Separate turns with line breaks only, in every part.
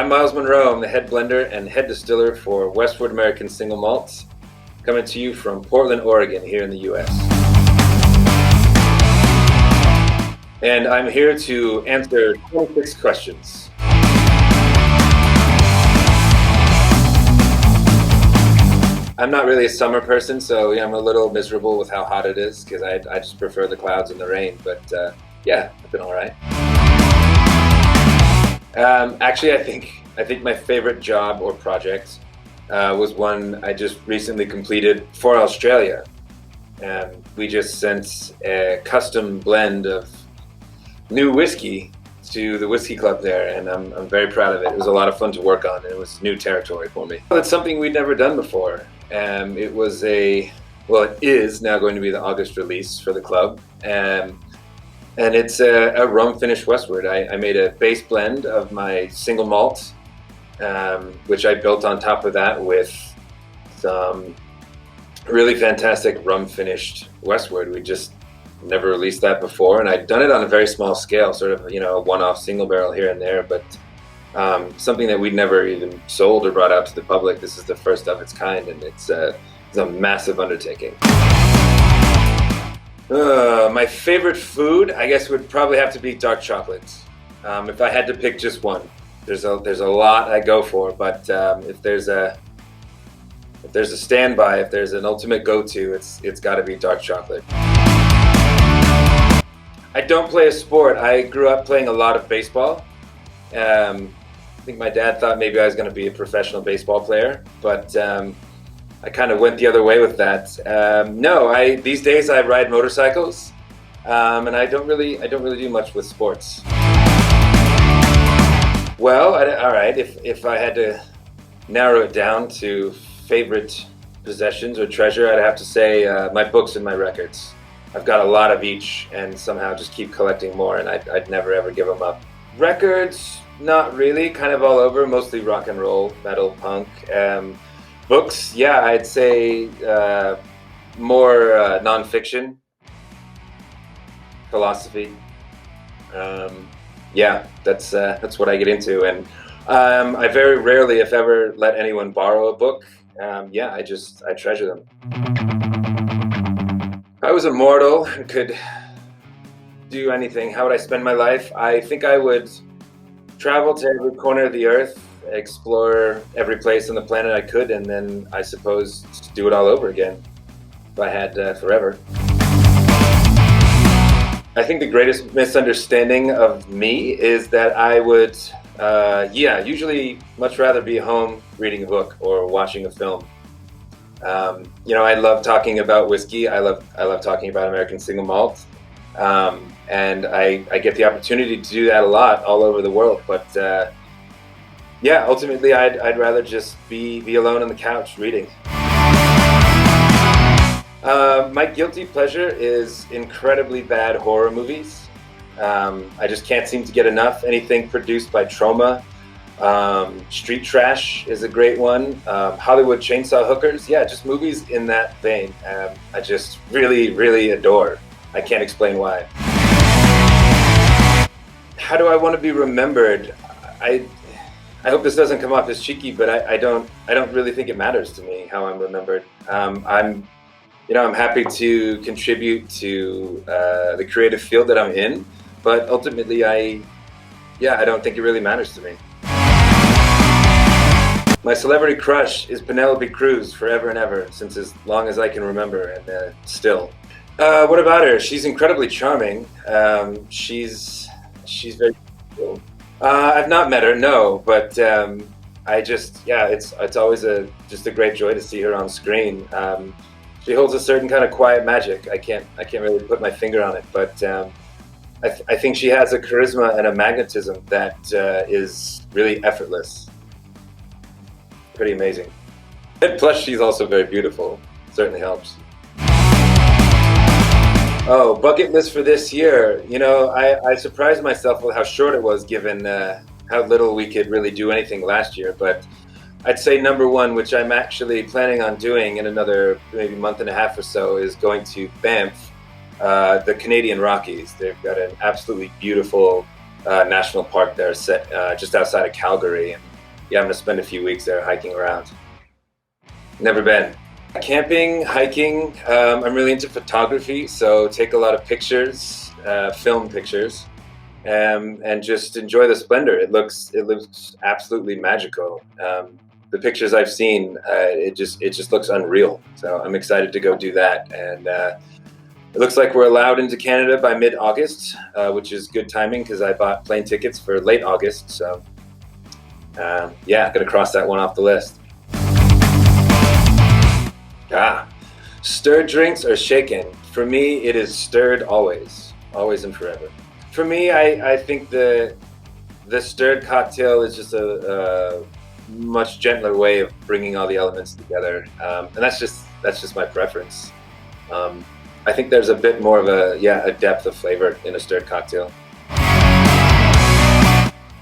I'm Miles Monroe. I'm the head blender and head distiller for Westward American Single Malt, coming to you from Portland, Oregon, here in the US. And I'm here to answer 26 questions. I'm not really a summer person, so I'm a little miserable with how hot it is because I just prefer the clouds and the rain, but yeah, I've been all right. Actually, I think my favorite job or project was one I just recently completed for Australia. We just sent a custom blend of new whiskey to the whiskey club there, and I'm very proud of it. It was a lot of fun to work on, and it was new territory for me. It's something we'd never done before. It was it is now going to be the August release for the club. And it's a rum finished Westward. I made a base blend of my single malt, which I built on top of that with some really fantastic rum finished Westward. We just never released that before, and I'd done it on a very small scale, sort of a one-off single barrel here and there, but something that we'd never even sold or brought out to the public. This is the first of its kind, and it's a massive undertaking. My favorite food, I guess, would probably have to be dark chocolate. If I had to pick just one, there's a lot I go for, but if there's a standby, if there's an ultimate go-to, it's got to be dark chocolate. I don't play a sport. I grew up playing a lot of baseball. I think my dad thought maybe I was going to be a professional baseball player, but I kind of went the other way with that. No, these days I ride motorcycles, and I don't really do much with sports. Well, all right. If I had to narrow it down to favorite possessions or treasure, I'd have to say my books and my records. I've got a lot of each, and somehow just keep collecting more, and I'd never ever give them up. Records, not really. Kind of all over, mostly rock and roll, metal, punk. Books, yeah, I'd say more nonfiction, philosophy. Yeah, that's what I get into, and I very rarely, if ever, let anyone borrow a book. Yeah, I treasure them. If I was immortal and could do anything, how would I spend my life? I think I would travel to every corner of the earth, explore every place on the planet I could, and then I suppose do it all over again if I had forever. I think the greatest misunderstanding of me is that I would usually much rather be home reading a book or watching a film. I love talking about whiskey. I love talking about American Single Malt, and I get the opportunity to do that a lot all over the world, but yeah, ultimately, I'd rather just be alone on the couch reading. My guilty pleasure is incredibly bad horror movies. I just can't seem to get enough. Anything produced by Troma. Street Trash is a great one. Hollywood Chainsaw Hookers. Yeah, just movies in that vein. I just really, really adore. I can't explain why. How do I want to be remembered? I hope this doesn't come off as cheeky, but I don't really think it matters to me how I'm remembered. I'm happy to contribute to the creative field that I'm in, but ultimately I don't think it really matters to me. My celebrity crush is Penelope Cruz forever and ever, since as long as I can remember, and still. What about her? She's incredibly charming. She's very cool. I've not met her, no, but it's always just a great joy to see her on screen. She holds a certain kind of quiet magic. I can't really put my finger on it, but I think she has a charisma and a magnetism that is really effortless. Pretty amazing. And plus, she's also very beautiful. Certainly helps. Oh, bucket list for this year. I surprised myself with how short it was given how little we could really do anything last year. But I'd say number one, which I'm actually planning on doing in another maybe month and a half or so, is going to Banff, the Canadian Rockies. They've got an absolutely beautiful national park there set just outside of Calgary. And yeah, I'm gonna spend a few weeks there hiking around. Never been. Camping, hiking. I'm really into photography, so take a lot of pictures, film pictures, and just enjoy the splendor. It looks absolutely magical. The pictures I've seen, it just looks unreal. So I'm excited to go do that. And it looks like we're allowed into Canada by mid-August, which is good timing because I bought plane tickets for late August. So yeah, gonna cross that one off the list. Stirred drinks or shaken? For me, it is stirred always, always and forever. For me, I think the stirred cocktail is just a much gentler way of bringing all the elements together, and that's just my preference. I think there's a bit more of a depth of flavor in a stirred cocktail.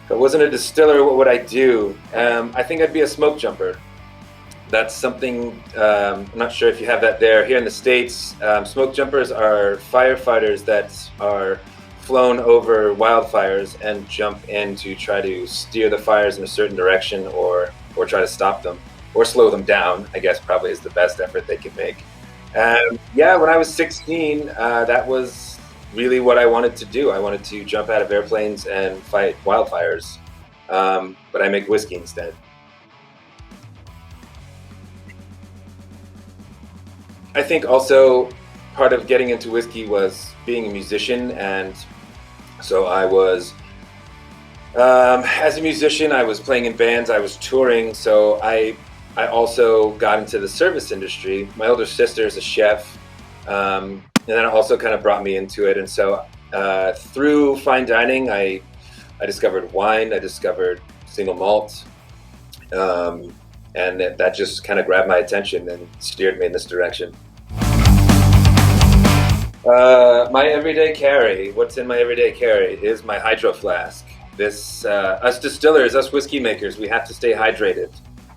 If I wasn't a distiller, what would I do? I think I'd be a smoke jumper. That's something, I'm not sure if you have that there. Here in the States, smoke jumpers are firefighters that are flown over wildfires and jump in to try to steer the fires in a certain direction or try to stop them or slow them down, I guess probably is the best effort they can make. Yeah, when I was 16, that was really what I wanted to do. I wanted to jump out of airplanes and fight wildfires, but I make whiskey instead. I think also part of getting into whiskey was being a musician, and so I was, as a musician, I was playing in bands, I was touring, so I also got into the service industry. My older sister is a chef, and then it also kind of brought me into it, and so through fine dining, I discovered wine, I discovered single malt, and that just kind of grabbed my attention and steered me in this direction. My everyday carry, what's in my everyday carry is my hydro flask. This, us distillers, us whiskey makers, we have to stay hydrated.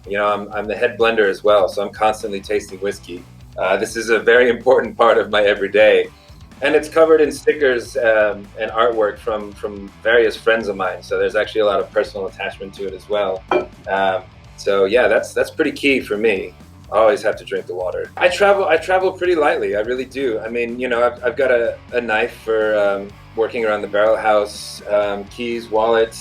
You know, I'm the head blender as well, so I'm constantly tasting whiskey. This is a very important part of my everyday. And it's covered in stickers and artwork from various friends of mine, so there's actually a lot of personal attachment to it as well. So yeah, that's pretty key for me. I always have to drink the water. I travel pretty lightly, I really do. I mean, you know, I've got a knife for working around the barrel house, keys, wallet,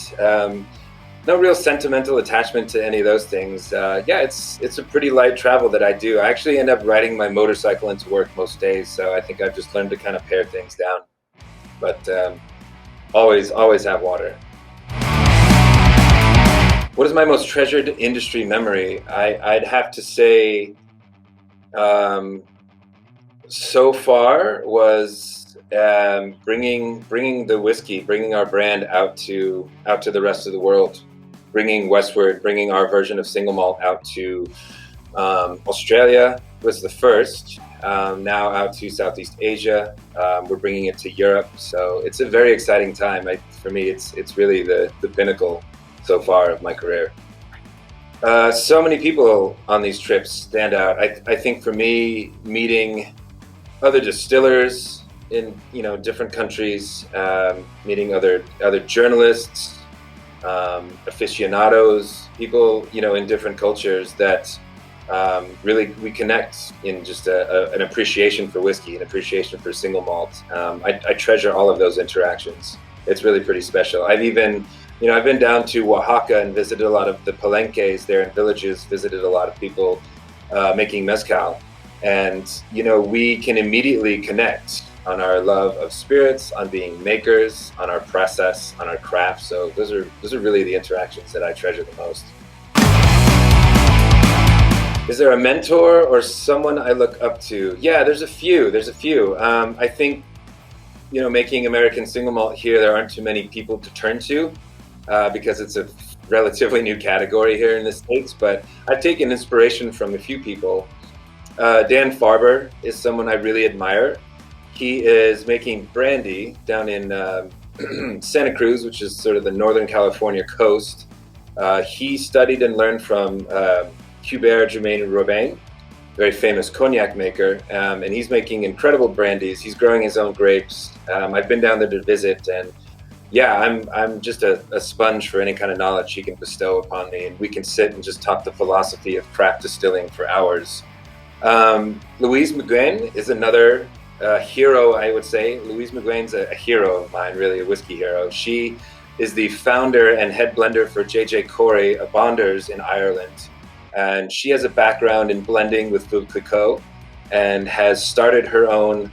no real sentimental attachment to any of those things. Yeah, it's a pretty light travel that I do. I actually end up riding my motorcycle into work most days, so I think I've just learned to kind of pare things down. But always have water. What is my most treasured industry memory? I'd have to say, so far was bringing the whiskey, bringing our brand out to the rest of the world, bringing Westward, bringing our version of single malt out to Australia was the first. Now out to Southeast Asia. We're bringing it to Europe, so it's a very exciting time. For me, it's really the pinnacle so far of my career. So many people on these trips stand out. I think for me, meeting other distillers in different countries, meeting other journalists, aficionados, people in different cultures that really we connect in just an appreciation for whiskey, an appreciation for single malt. I treasure all of those interactions. It's really pretty special. I've been down to Oaxaca and visited a lot of the palenques there in villages, visited a lot of people making mezcal. And, we can immediately connect on our love of spirits, on being makers, on our process, on our craft. So those are really the interactions that I treasure the most. Is there a mentor or someone I look up to? Yeah, there's a few. I think, making American Single Malt here, there aren't too many people to turn to. Because it's a relatively new category here in the States, but I've taken inspiration from a few people. Dan Farber is someone I really admire. He is making brandy down in Santa Cruz, which is sort of the Northern California coast. He studied and learned from Hubert Germain Robin, very famous cognac maker, and he's making incredible brandies. He's growing his own grapes. I've been down there to visit, and yeah, I'm just a sponge for any kind of knowledge she can bestow upon me, and we can sit and just talk the philosophy of craft distilling for hours. Louise McGuane is another hero, I would say. Louise McGuane's a hero of mine, really a whiskey hero. She is the founder and head blender for J.J. Corey, a Bonders in Ireland. And she has a background in blending with Phil Clicquot and has started her own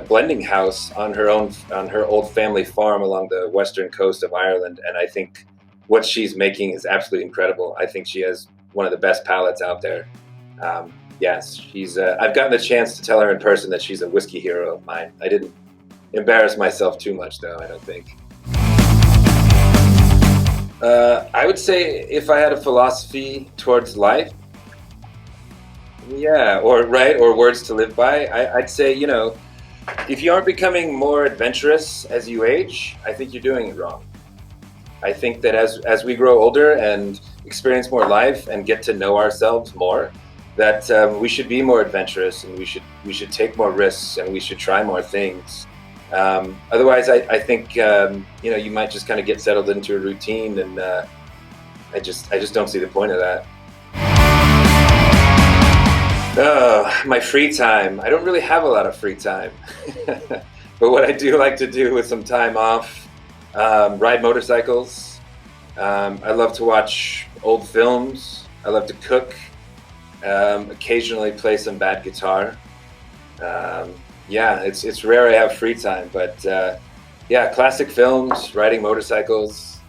blending house on her old family farm along the western coast of Ireland. And I think what she's making is absolutely incredible. I think she has one of the best palates out there. Yes, she's. I've gotten the chance to tell her in person that she's a whiskey hero of mine. I didn't embarrass myself too much, though, I don't think. I would say if I had a philosophy towards life, yeah, or words to live by, I'd say, if you aren't becoming more adventurous as you age, I think you're doing it wrong. I think that as we grow older and experience more life and get to know ourselves more, that we should be more adventurous, and we should take more risks, and we should try more things. Otherwise, I think you might just kind of get settled into a routine, and I just don't see the point of that. My free time. I don't really have a lot of free time, but what I do like to do with some time off, ride motorcycles. I love to watch old films. I love to cook. Occasionally play some bad guitar. It's rare I have free time, but classic films, riding motorcycles,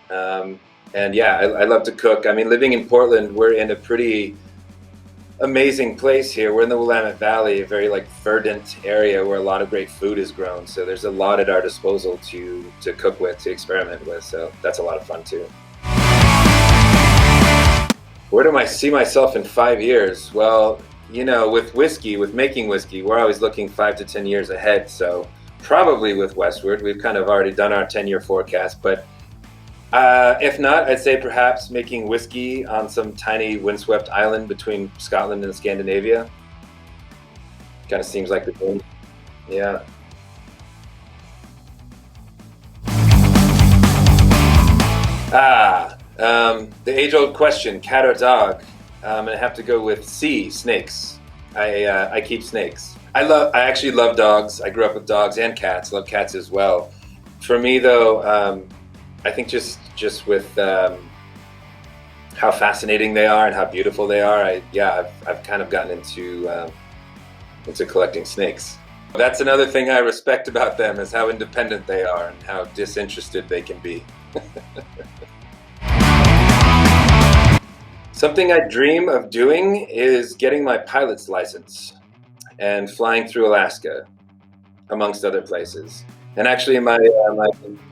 and I love to cook. I mean, living in Portland, we're in a pretty amazing place here. We're in the Willamette Valley, a very verdant area where a lot of great food is grown. So there's a lot at our disposal to cook with, to experiment with. So that's a lot of fun too. Where do I see myself in 5 years? Well, with whiskey, with making whiskey, we're always looking 5 to 10 years ahead. So probably with Westward, we've kind of already done our 10-year forecast. But if not, I'd say perhaps making whiskey on some tiny windswept island between Scotland and Scandinavia. Kind of seems like the thing. Yeah. The age-old question, cat or dog? I'm gonna have to go with C, snakes. I keep snakes. I actually love dogs. I grew up with dogs and cats. Love cats as well. For me, though, I think just with how fascinating they are and how beautiful they are, I've kind of gotten into collecting snakes. That's another thing I respect about them, is how independent they are and how disinterested they can be. Something I dream of doing is getting my pilot's license and flying through Alaska, amongst other places. And actually, my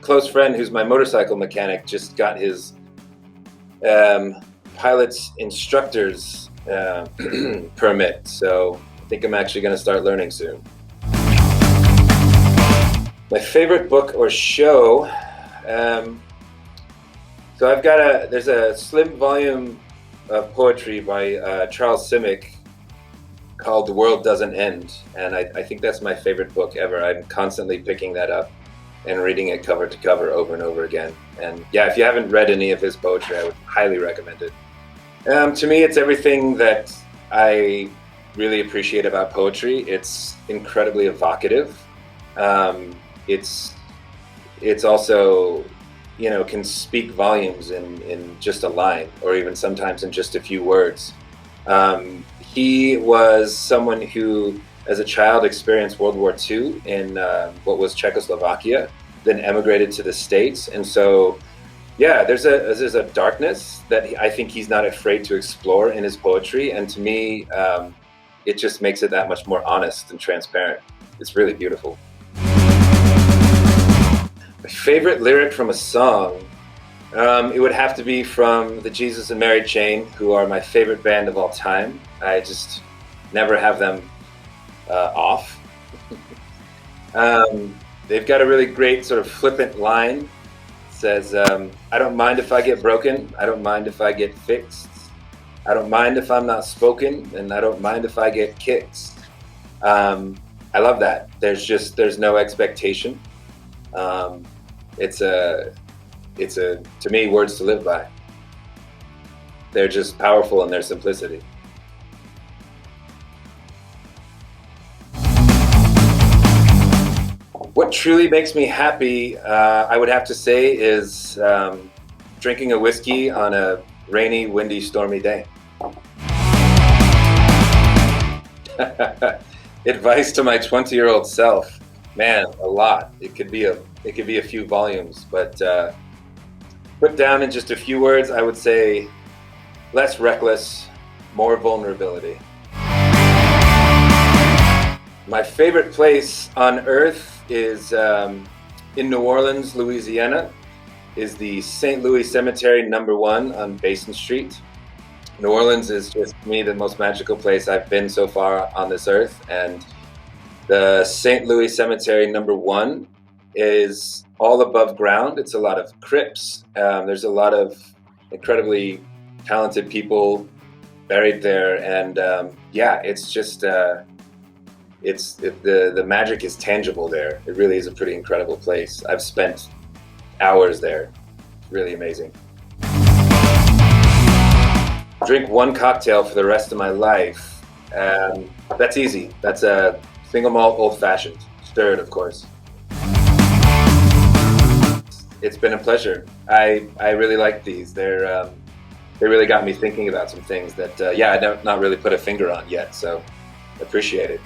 close friend, who's my motorcycle mechanic, just got his pilot's instructor's permit. So I think I'm actually going to start learning soon. My favorite book or show. So there's a slim volume of poetry by Charles Simic called The World Doesn't End, and I think that's my favorite book ever. I'm constantly picking that up and reading it cover to cover over and over again. And if you haven't read any of his poetry, I would highly recommend it. To me, it's everything that I really appreciate about poetry. It's incredibly evocative. It's also, can speak volumes in just a line, or even sometimes in just a few words. He was someone who, as a child, experienced World War II in what was Czechoslovakia, then emigrated to the States. And so, there's a darkness that I think he's not afraid to explore in his poetry. And to me, it just makes it that much more honest and transparent. It's really beautiful. My favorite lyric from a song, it would have to be from the Jesus and Mary Chain, who are my favorite band of all time. I just never have them off. They've got a really great sort of flippant line. It says, I don't mind if I get broken, I don't mind if I get fixed, I don't mind if I'm not spoken, and I don't mind if I get kicked. I love that. There's no expectation. It's a to me, words to live by. They're just powerful in their simplicity. What truly makes me happy, I would have to say, is drinking a whiskey on a rainy, windy, stormy day. Advice to my 20-year-old self, man, a lot. It could be a few volumes, but put down in just a few words, I would say less reckless, more vulnerability. My favorite place on earth is in New Orleans, Louisiana, is the St. Louis Cemetery #1 on Basin Street. New Orleans is just, to me, the most magical place I've been so far on this earth, and the St. Louis Cemetery #1 is all above ground. It's a lot of crypts. There's a lot of incredibly talented people buried there, and yeah, it's just the magic is tangible there. It really is a pretty incredible place. I've spent hours there. Really amazing. Drink one cocktail for the rest of my life. That's easy. That's a single malt old fashioned, stirred, of course. It's been a pleasure. I really like these. They really got me thinking about some things that yeah, I don't not really put a finger on yet. So appreciate it.